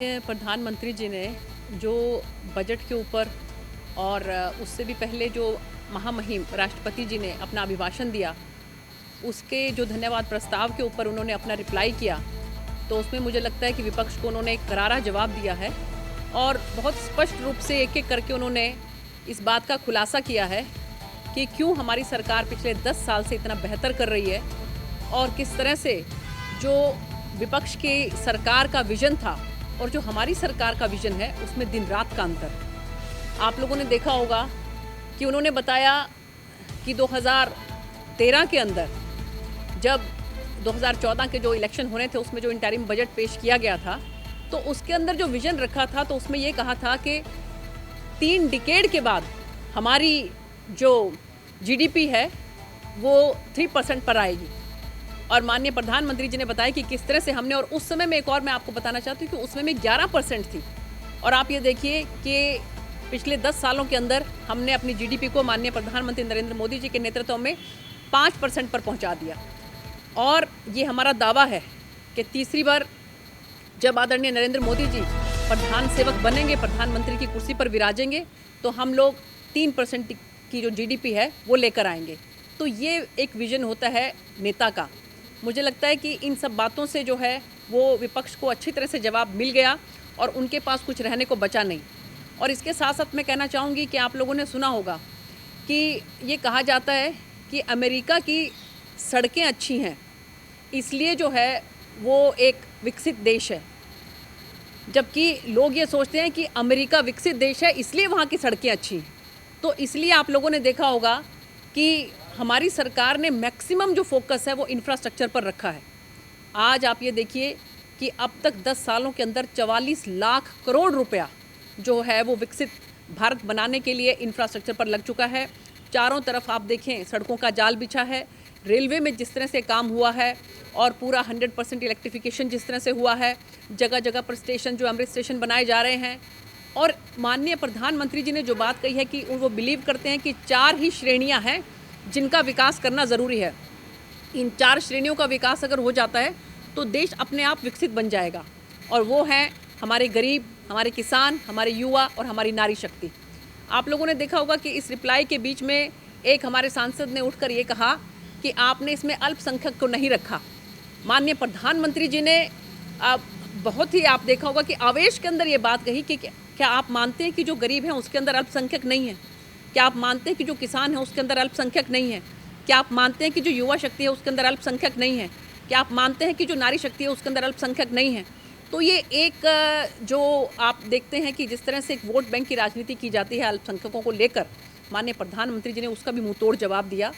प्रधानमंत्री जी ने जो बजट के ऊपर और उससे भी पहले जो महामहिम राष्ट्रपति जी ने अपना अभिभाषण दिया, उसके जो धन्यवाद प्रस्ताव के ऊपर उन्होंने अपना रिप्लाई किया, तो उसमें मुझे लगता है कि विपक्ष को उन्होंने एक करारा जवाब दिया है और बहुत स्पष्ट रूप से एक-एक करके उन्होंने इस बात का खुलासा किया है कि क्यों हमारी सरकार पिछले 10 साल से इतना बेहतर कर रही है और किस तरह से जो विपक्ष की सरकार का विज़न था और जो हमारी सरकार का विज़न है, उसमें दिन रात का अंतर। आप लोगों ने देखा होगा कि उन्होंने बताया कि 2013 के अंदर जब 2014 के जो इलेक्शन होने थे, उसमें जो इंटरिम बजट पेश किया गया था, तो उसके अंदर जो विज़न रखा था, तो उसमें ये कहा था कि 3 डिकेड के बाद हमारी जो जीडीपी है वो 3% पर आएगी। और माननीय प्रधानमंत्री जी ने बताया कि किस तरह से हमने, और उस समय में एक और मैं आपको बताना चाहती हूँ कि उसमें में 11% थी। और आप ये देखिए कि पिछले 10 सालों के अंदर हमने अपनी जीडीपी को माननीय प्रधानमंत्री नरेंद्र मोदी जी के नेतृत्व में 5% पर पहुँचा दिया। और ये हमारा दावा है कि तीसरी बार जब आदरणीय नरेंद्र मोदी जी प्रधान सेवक बनेंगे, प्रधानमंत्री की कुर्सी पर विराजेंगे, तो हम लोग 3% की जो जीडीपी है वो लेकर आएंगे। तो ये एक विज़न होता है नेता का। मुझे लगता है कि इन सब बातों से जो है वो विपक्ष को अच्छी तरह से जवाब मिल गया और उनके पास कुछ रहने को बचा नहीं। और इसके साथ साथ मैं कहना चाहूँगी कि आप लोगों ने सुना होगा कि ये कहा जाता है कि अमेरिका की सड़कें अच्छी हैं, इसलिए जो है वो एक विकसित देश है, जबकि लोग ये सोचते हैं कि अमेरिका विकसित देश है इसलिए वहाँ की सड़कें अच्छी हैं। तो इसलिए आप लोगों ने देखा होगा कि हमारी सरकार ने मैक्सिमम जो फोकस है वो इंफ्रास्ट्रक्चर पर रखा है। आज आप ये देखिए कि अब तक 10 सालों के अंदर 44 लाख करोड़ रुपया जो है वो विकसित भारत बनाने के लिए इंफ्रास्ट्रक्चर पर लग चुका है। चारों तरफ आप देखें सड़कों का जाल बिछा है, रेलवे में जिस तरह से काम हुआ है और पूरा 100% इलेक्ट्रिफिकेशन जिस तरह से हुआ है, जगह जगह पर स्टेशन जो अमृत स्टेशन बनाए जा रहे हैं। और माननीय प्रधानमंत्री जी ने जो बात कही है कि वो बिलीव करते हैं कि 4 ही श्रेणियां हैं जिनका विकास करना ज़रूरी है। इन 4 श्रेणियों का विकास अगर हो जाता है तो देश अपने आप विकसित बन जाएगा, और वो हैं हमारे गरीब, हमारे किसान, हमारे युवा और हमारी नारी शक्ति। आप लोगों ने देखा होगा कि इस रिप्लाई के बीच में एक हमारे सांसद ने उठकर ये कहा कि आपने इसमें अल्पसंख्यक को नहीं रखा। माननीय प्रधानमंत्री जी ने बहुत ही आप देखा होगा कि आवेश के अंदर ये बात कही कि क्या आप मानते हैं कि जो गरीब हैं उसके अंदर अल्पसंख्यक नहीं है? क्या आप मानते हैं कि जो किसान है उसके अंदर अल्पसंख्यक नहीं है? क्या आप मानते हैं कि जो युवा शक्ति है उसके अंदर अल्पसंख्यक नहीं है? क्या आप मानते हैं कि जो नारी शक्ति है उसके अंदर अल्पसंख्यक नहीं है? तो ये एक जो आप देखते हैं कि जिस तरह से एक वोट बैंक की राजनीति की जाती है अल्पसंख्यकों को लेकर, माननीय प्रधानमंत्री जी ने उसका भी मुंहतोड़ जवाब दिया।